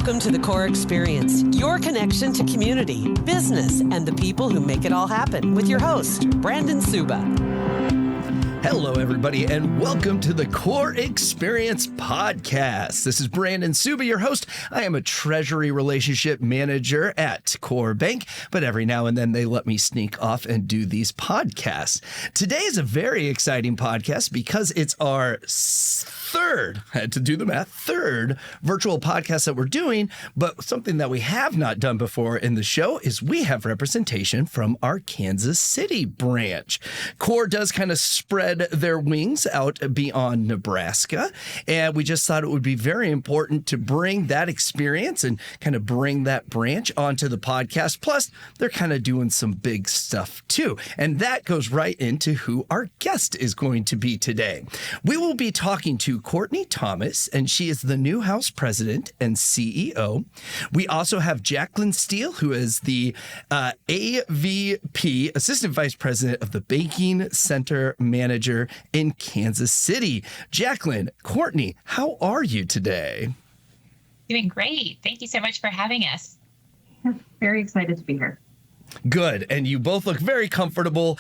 Welcome to the Core Experience, your connection to community, business, and the people who make it all happen with your host, Brandon Suba. Hello, everybody, and welcome to the Core Experience Podcast. This is Brandon Suba, your host. I am a treasury relationship manager at Core Bank, but every now and then they let me sneak off and do these podcasts. Today is a very exciting podcast because it's our third virtual podcast that we're doing, but something that we have not done before in the show is we have representation from our Kansas City branch. Core does kind of spread their wings out beyond Nebraska, and we just thought it would be very important to bring that experience and kind of bring that branch onto the podcast. Plus, they're kind of doing some big stuff too, and that goes right into who our guest is going to be today. We will be talking to Courtney Thomas, and she is the Newhouse president and CEO. We also have Jacqueline Steele, who is the AVP, Assistant Vice President of the Banking Center Manager in Kansas City. Jacqueline, Courtney, how are you today? Doing great. Thank you so much for having us. Very excited to be here. Good. And you both look very comfortable.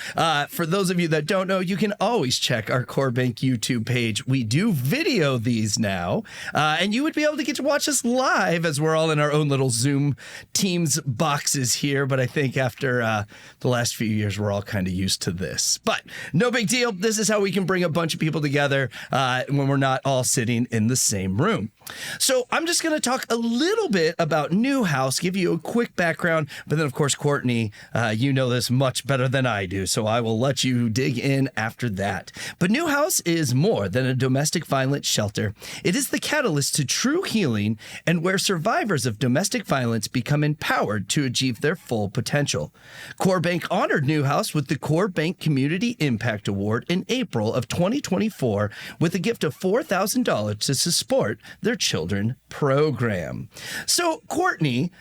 For those of you that don't know, you can always check our Core Bank YouTube page. We do video these now, and you would be able to get to watch us live as we're all in our own little Zoom Teams boxes here. But I think after the last few years, we're all kind of used to this. But no big deal. This is how we can bring a bunch of people together when we're not all sitting in the same room. So I'm just going to talk a little bit about Newhouse, give you a quick background, but then, of course, Courtney, you know this much better than I do, so I will let you dig in after that. But Newhouse is more than a domestic violence shelter. It is the catalyst to true healing and where survivors of domestic violence become empowered to achieve their full potential. Core Bank honored Newhouse with the Core Bank Community Impact Award in April of 2024 with a gift of $4,000 to support their children program. So, Courtney,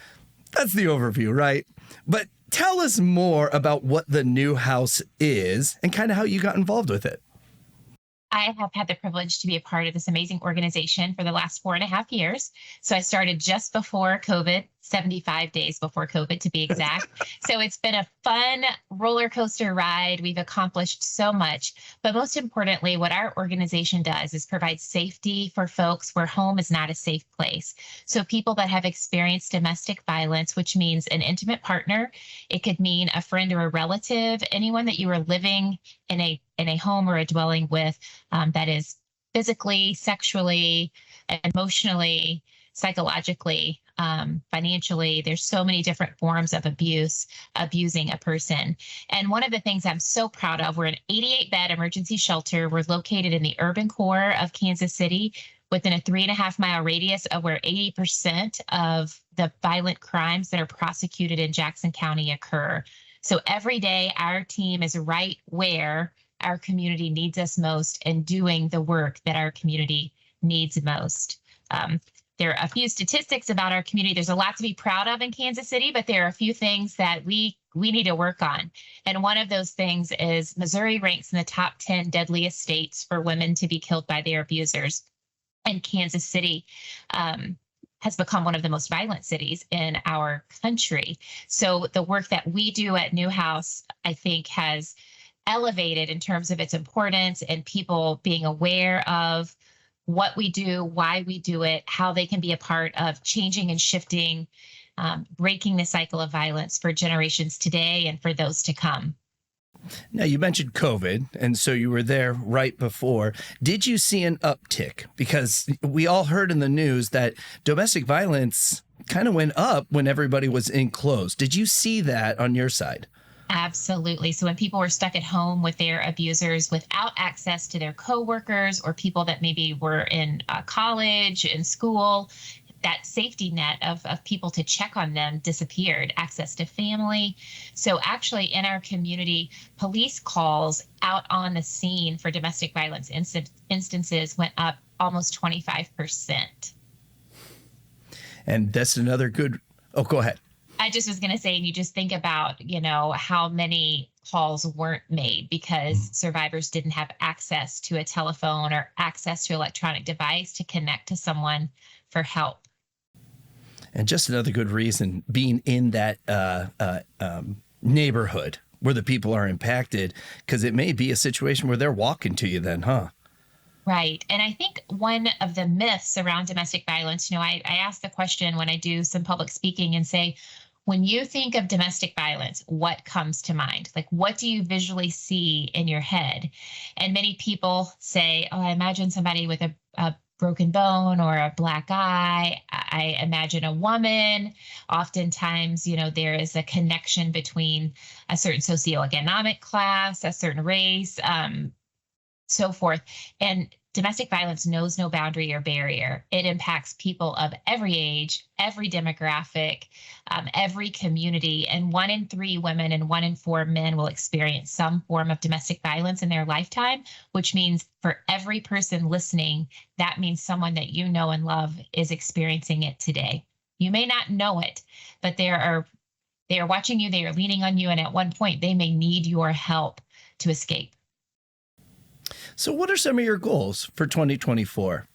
that's the overview, right? But tell us more about what the Newhouse is and kind of how you got involved with it. I have had the privilege to be a part of this amazing organization for the last 4.5 years. So I started just before COVID, 75 days before COVID to be exact. So it's been a fun roller coaster ride. We've accomplished so much. But most importantly, what our organization does is provide safety for folks where home is not a safe place. So people that have experienced domestic violence, which means an intimate partner, it could mean a friend or a relative, anyone that you are living in a home or a dwelling with that is physically, sexually, emotionally, psychologically, financially. There's so many different forms of abusing a person. And one of the things I'm so proud of, we're an 88-bed emergency shelter. We're located in the urban core of Kansas City within a 3.5-mile radius of where 80% of the violent crimes that are prosecuted in Jackson County occur. So every day our team is right where our community needs us most and doing the work that our community needs most. There are a few statistics about our community. There's a lot to be proud of in Kansas City, but there are a few things that we need to work on. And one of those things is Missouri ranks in the top 10 deadliest states for women to be killed by their abusers. And Kansas City has become one of the most violent cities in our country. So the work that we do at Newhouse, I think, has elevated in terms of its importance and people being aware of what we do, why we do it, how they can be a part of changing and shifting, breaking the cycle of violence for generations today and for those to come. Now, you mentioned COVID, and so you were there right before. Did you see an uptick? Because we all heard in the news that domestic violence kind of went up when everybody was enclosed. Did you see that on your side? Absolutely. So when people were stuck at home with their abusers without access to their coworkers or people that maybe were in college and school, that safety net of people to check on them disappeared, access to family. So actually in our community, police calls out on the scene for domestic violence instances went up almost 25%. And that's another good, oh, go ahead. I just was going to say, and you just think about, how many calls weren't made because survivors didn't have access to a telephone or access to electronic device to connect to someone for help. And just another good reason being in that neighborhood where the people are impacted, because it may be a situation where they're walking to you then, huh? Right. And I think one of the myths around domestic violence, I ask the question when I do some public speaking and say, when you think of domestic violence, what comes to mind? Like, what do you visually see in your head? And many people say, oh, I imagine somebody with a broken bone or a black eye. I imagine a woman. Oftentimes, there is a connection between a certain socioeconomic class, a certain race, so forth. And domestic violence knows no boundary or barrier. It impacts people of every age, every demographic, every community. And 1 in 3 women and 1 in 4 men will experience some form of domestic violence in their lifetime, which means for every person listening, that means someone that you know and love is experiencing it today. You may not know it, but they are watching you, they are leaning on you, and at one point they may need your help to escape. So what are some of your goals for 2024?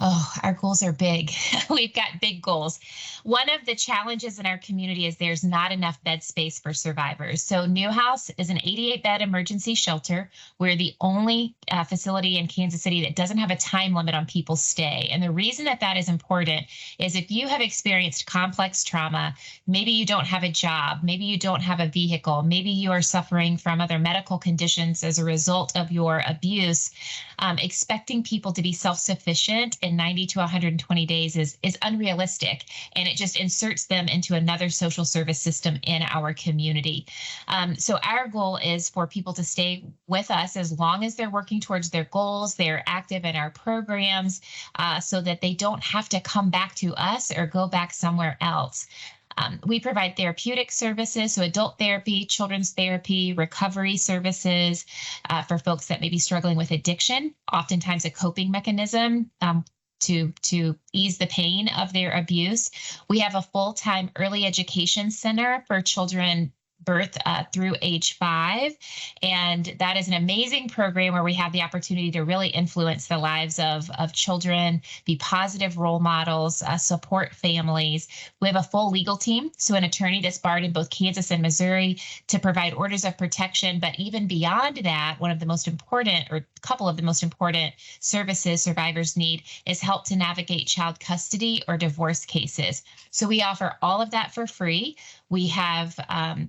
Oh, our goals are big. We've got big goals. One of the challenges in our community is there's not enough bed space for survivors. So Newhouse is an 88-bed emergency shelter. We're the only facility in Kansas City that doesn't have a time limit on people's stay. And the reason that is important is if you have experienced complex trauma, maybe you don't have a job, maybe you don't have a vehicle, maybe you are suffering from other medical conditions as a result of your abuse, expecting people to be self-sufficient in 90 to 120 days is unrealistic, and it just inserts them into another social service system in our community. So our goal is for people to stay with us as long as they're working towards their goals, they're active in our programs, so that they don't have to come back to us or go back somewhere else. We provide therapeutic services, so adult therapy, children's therapy, recovery services for folks that may be struggling with addiction, oftentimes a coping mechanism to ease the pain of their abuse. We have a full-time early education center for children birth through age 5. And that is an amazing program where we have the opportunity to really influence the lives of children, be positive role models, support families. We have a full legal team, so an attorney that's barred in both Kansas and Missouri to provide orders of protection. But even beyond that, one of the most important, or a couple of the most important services survivors need is help to navigate child custody or divorce cases. So we offer all of that for free. We have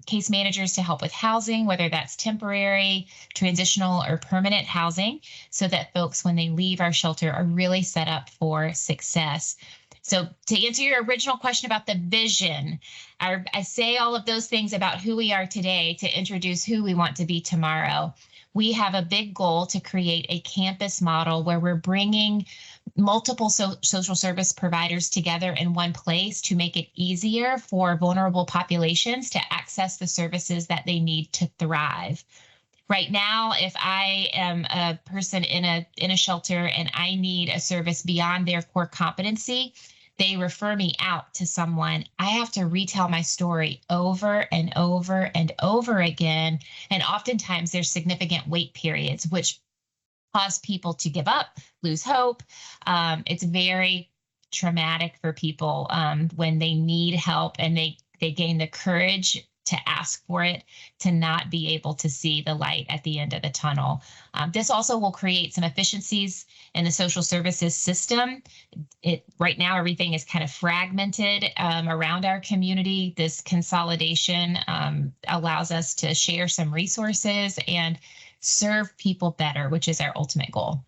case managers to help with housing, whether that's temporary, transitional, or permanent housing, so that folks, when they leave our shelter, are really set up for success. So to answer your original question about the vision, I say all of those things about who we are today to introduce who we want to be tomorrow. We have a big goal to create a campus model where we're bringing multiple social service providers together in one place to make it easier for vulnerable populations to access the services that they need to thrive. Right now, if I am a person in a shelter and I need a service beyond their core competency, they refer me out to someone. I have to retell my story over and over and over again. And oftentimes there's significant wait periods, which cause people to give up, lose hope. It's very traumatic for people when they need help and they gain the courage to ask for it, to not be able to see the light at the end of the tunnel. This also will create some efficiencies in the social services system. Right now, everything is kind of fragmented around our community. This consolidation allows us to share some resources and serve people better, which is our ultimate goal.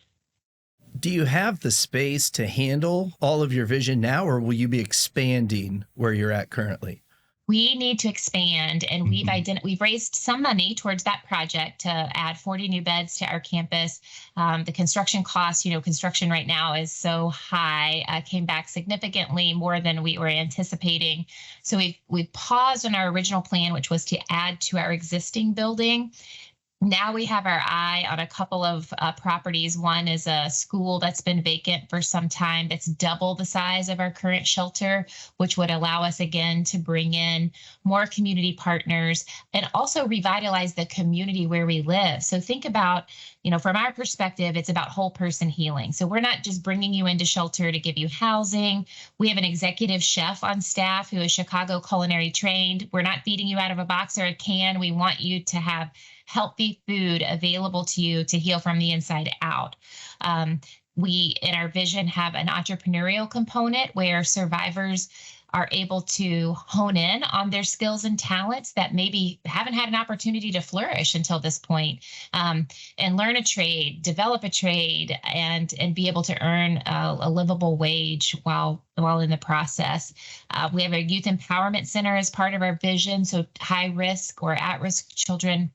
Do you have the space to handle all of your vision now, or will you be expanding where you're at currently? We need to expand, and we've raised some money towards that project to add 40 new beds to our campus. The construction costs, construction right now is so high, came back significantly more than we were anticipating. So we've paused on our original plan, which was to add to our existing building. Now we have our eye on a couple of properties. One is a school that's been vacant for some time that's double the size of our current shelter, which would allow us again to bring in more community partners and also revitalize the community where we live. So think about, from our perspective, it's about whole person healing. So we're not just bringing you into shelter to give you housing. We have an executive chef on staff who is Chicago culinary trained. We're not feeding you out of a box or a can. We want you to have healthy food available to you to heal from the inside out. We, in our vision, have an entrepreneurial component where survivors are able to hone in on their skills and talents that maybe haven't had an opportunity to flourish until this point, and learn a trade, develop a trade, and be able to earn a livable wage while in the process. We have a youth empowerment center as part of our vision, so high risk or at risk children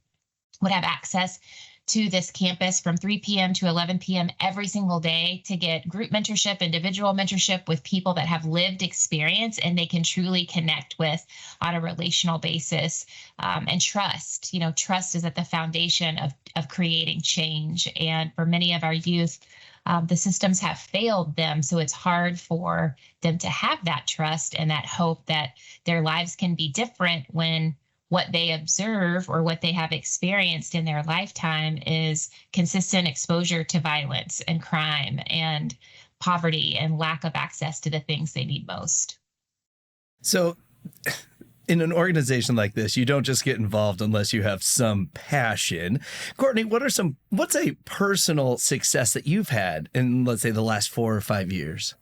would have access to this campus from 3 p.m. to 11 p.m. every single day to get group mentorship, individual mentorship with people that have lived experience and they can truly connect with on a relational basis. And trust, trust is at the foundation of creating change. And for many of our youth, the systems have failed them. So it's hard for them to have that trust and that hope that their lives can be different when what they observe or what they have experienced in their lifetime is consistent exposure to violence and crime and poverty and lack of access to the things they need most. So in an organization like this, you don't just get involved unless you have some passion. Courtney, what's a personal success that you've had in, let's say, the last 4 or 5 years?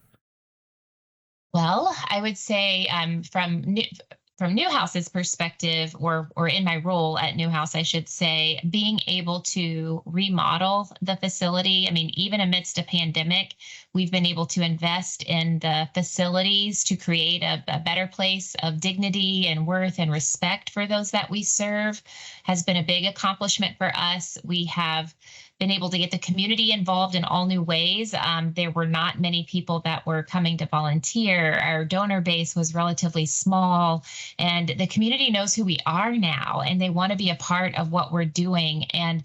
Well, I would say from Newhouse's perspective, or in my role at Newhouse, I should say, being able to remodel the facility. I mean, even amidst a pandemic, we've been able to invest in the facilities to create a better place of dignity and worth and respect for those that we serve. Has been a big accomplishment for us. We have been able to get the community involved in all new ways. There were not many people that were coming to volunteer. Our donor base was relatively small, and the community knows who we are now, and they want to be a part of what we're doing. And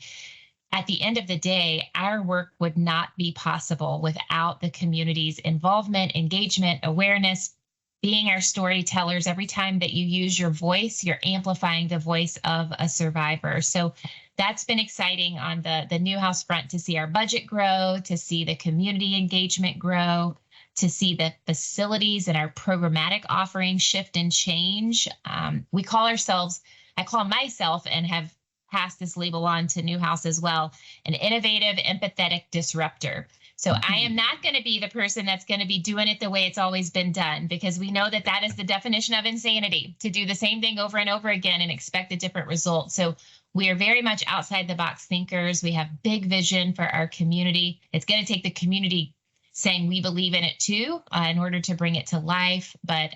at the end of the day, our work would not be possible without the community's involvement, engagement, awareness, being our storytellers. Every time that you use your voice, you're amplifying the voice of a survivor. So that's been exciting on the Newhouse front, to see our budget grow, to see the community engagement grow, to see the facilities and our programmatic offerings shift and change. I call myself, and have passed this label on to Newhouse as well, an innovative, empathetic disruptor. So I am not going to be the person that's going to be doing it the way it's always been done, because we know that is the definition of insanity, to do the same thing over and over again and expect a different result. So we are very much outside the box thinkers. We have big vision for our community. It's going to take the community saying we believe in it too, in order to bring it to life. But,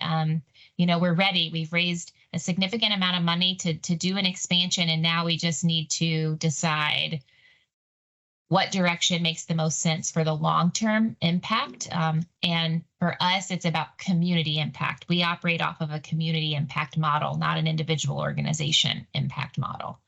we're ready. We've raised a significant amount of money to do an expansion, and now we just need to decide what direction makes the most sense for the long-term impact. And for us, it's about community impact. We operate off of a community impact model, not an individual organization impact model.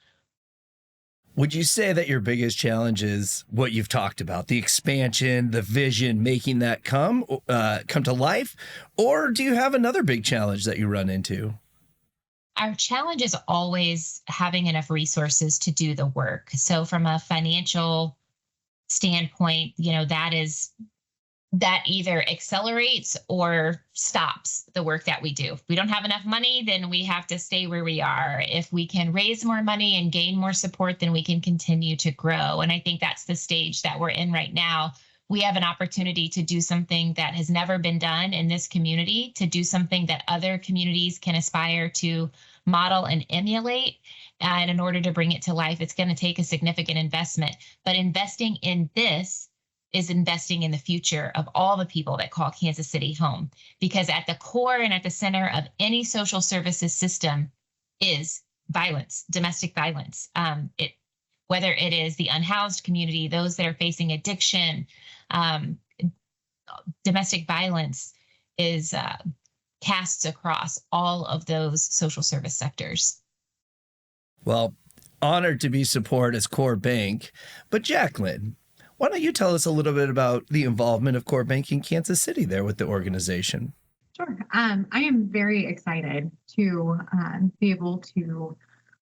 Would you say that your biggest challenge is what you've talked about, the expansion, the vision, making that come to life? Or do you have another big challenge that you run into? Our challenge is always having enough resources to do the work. So from a financial standpoint, that either accelerates or stops the work that we do. If we don't have enough money, then we have to stay where we are. If we can raise more money and gain more support, then we can continue to grow. And I think that's the stage that we're in right now. We have an opportunity to do something that has never been done in this community, to do something that other communities can aspire to model and emulate. And in order to bring it to life, it's going to take a significant investment. But investing in this is investing in the future of all the people that call Kansas City home. Because at the core and at the center of any social services system is violence, domestic violence. Whether it is the unhoused community, those that are facing addiction, domestic violence is casts across all of those social service sectors. Well, honored to be support as Core Bank. But Jacqueline, why don't you tell us a little bit about the involvement of Core Bank in Kansas City there with the organization? Sure. I am very excited to be able to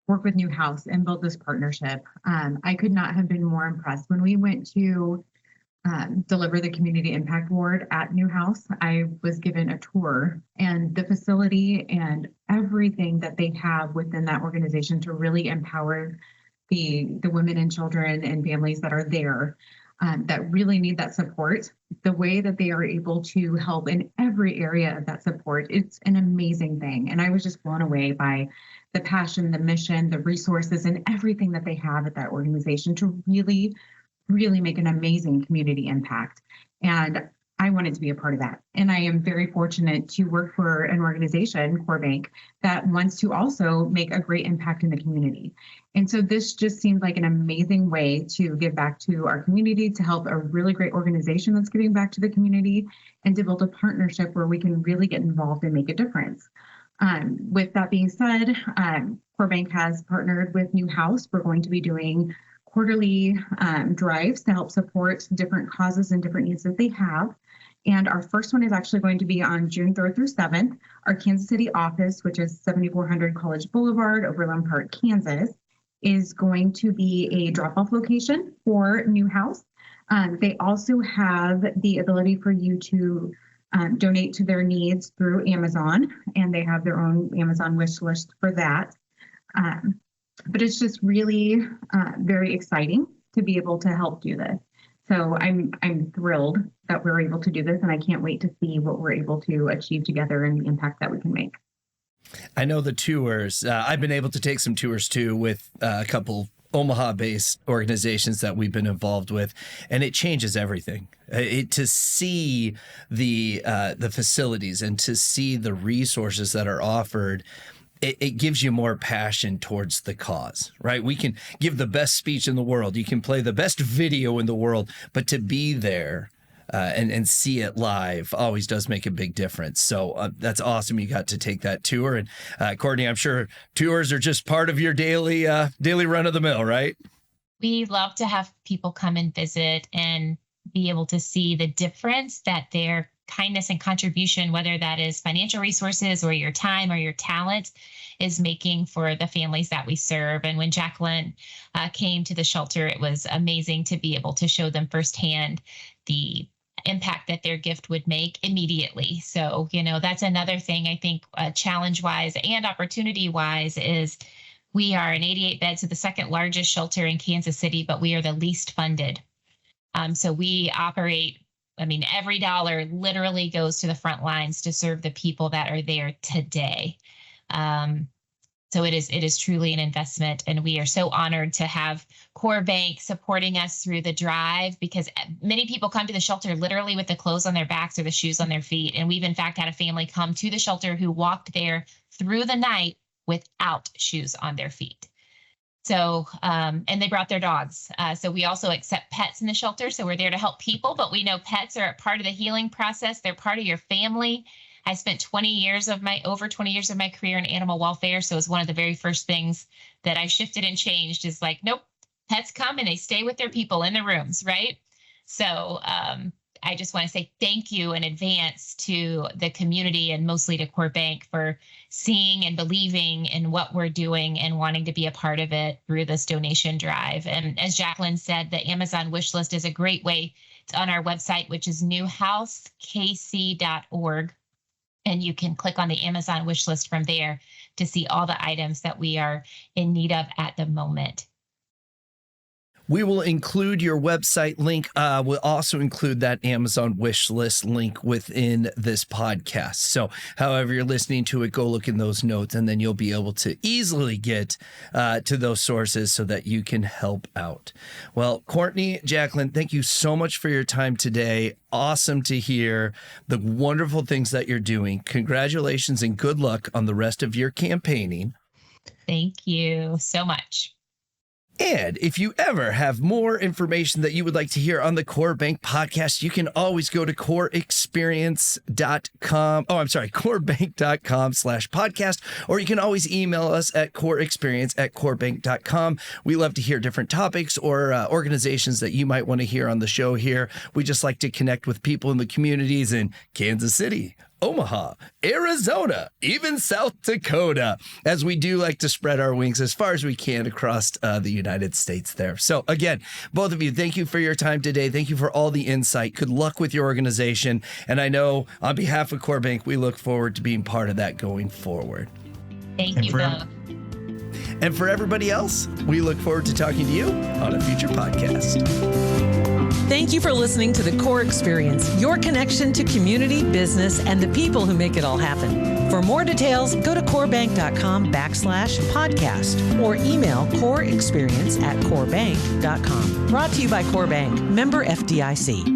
work with Newhouse and build this partnership. I could not have been more impressed. When we went to deliver the Community Impact Award at Newhouse, I was given a tour, and the facility and everything that they have within that organization to really empower the women and children and families that are there that really need that support. The way that they are able to help in every area of that support, it's an amazing thing. And I was just blown away by the passion, the mission, the resources, and everything that they have at that organization to really make an amazing community impact. And I wanted to be a part of that. And I am very fortunate to work for an organization, CoreBank, that wants to also make a great impact in the community. And so this just seemed like an amazing way to give back to our community, to help a really great organization that's giving back to the community, and to build a partnership where we can really get involved and make a difference. With that being said, CoreBank has partnered with Newhouse. We're going to be doing quarterly drives to help support different causes and different needs that they have. And our first one is actually going to be on June 3rd through 7th. Our Kansas City office, which is 7400 College Boulevard, Overland Park, Kansas, is going to be a drop-off location for Newhouse. They also have the ability for you to donate to their needs through Amazon, and they have their own Amazon wish list for that. But it's just really very exciting to be able to help do this. So I'm thrilled that we're able to do this, and I can't wait to see what we're able to achieve together and the impact that we can make. I know the tours. I've been able to take some tours too with a couple Omaha-based organizations that we've been involved with, and it changes everything. To see the facilities and to see the resources that are offered, it gives you more passion towards the cause, right? We can give the best speech in the world. You can play the best video in the world, but to be there and see it live always does make a big difference. So that's awesome. You got to take that tour. And Courtney, I'm sure tours are just part of your daily run of the mill, right? We love to have people come and visit and be able to see the difference that their kindness and contribution, whether that is financial resources or your time or your talent, is making for the families that we serve. And when Jacqueline came to the shelter, it was amazing to be able to show them firsthand the impact that their gift would make immediately. So, that's another thing I think challenge-wise and opportunity-wise is we are an 88 beds, so the second largest shelter in Kansas City, but we are the least funded. So we operate, every dollar literally goes to the front lines to serve the people that are there today. So it is truly an investment, and we are so honored to have CoreBank supporting us through the drive, because many people come to the shelter literally with the clothes on their backs or the shoes on their feet. And we've in fact had a family come to the shelter who walked there through the night without shoes on their feet. So, and they brought their dogs. So we also accept pets in the shelter. So we're there to help people, but we know pets are a part of the healing process. They're part of your family. I spent over 20 years of my career in animal welfare. So it's one of the very first things that I shifted and changed is like, nope, pets come and they stay with their people in the rooms, right? So I just want to say thank you in advance to the community and mostly to CoreBank for seeing and believing in what we're doing and wanting to be a part of it through this donation drive. And as Jacqueline said, the Amazon wish list is a great way. It's on our website, which is newhousekc.org. And you can click on the Amazon wish list from there to see all the items that we are in need of at the moment. We will include your website link. We'll also include that Amazon wish list link within this podcast. So however you're listening to it, go look in those notes, and then you'll be able to easily get to those sources so that you can help out. Well, Courtney, Jacqueline, thank you so much for your time today. Awesome to hear the wonderful things that you're doing. Congratulations and good luck on the rest of your campaigning. Thank you so much. And if you ever have more information that you would like to hear on the CoreBank podcast, you can always go to corebank.com/podcast, or you can always email us at coreexperience@corebank.com. We love to hear different topics or organizations that you might want to hear on the show here. We just like to connect with people in the communities in Kansas City, Omaha, Arizona, even South Dakota, as we do like to spread our wings as far as we can across the United States there. So again, both of you, thank you for your time today. Thank you for all the insight. Good luck with your organization. And I know on behalf of Core Bank, we look forward to being part of that going forward. Thank you both. And for everybody else, we look forward to talking to you on a future podcast. Thank you for listening to The Core Experience, your connection to community, business, and the people who make it all happen. For more details, go to corebank.com/podcast or email coreexperience@corebank.com. Brought to you by Core Bank, member FDIC.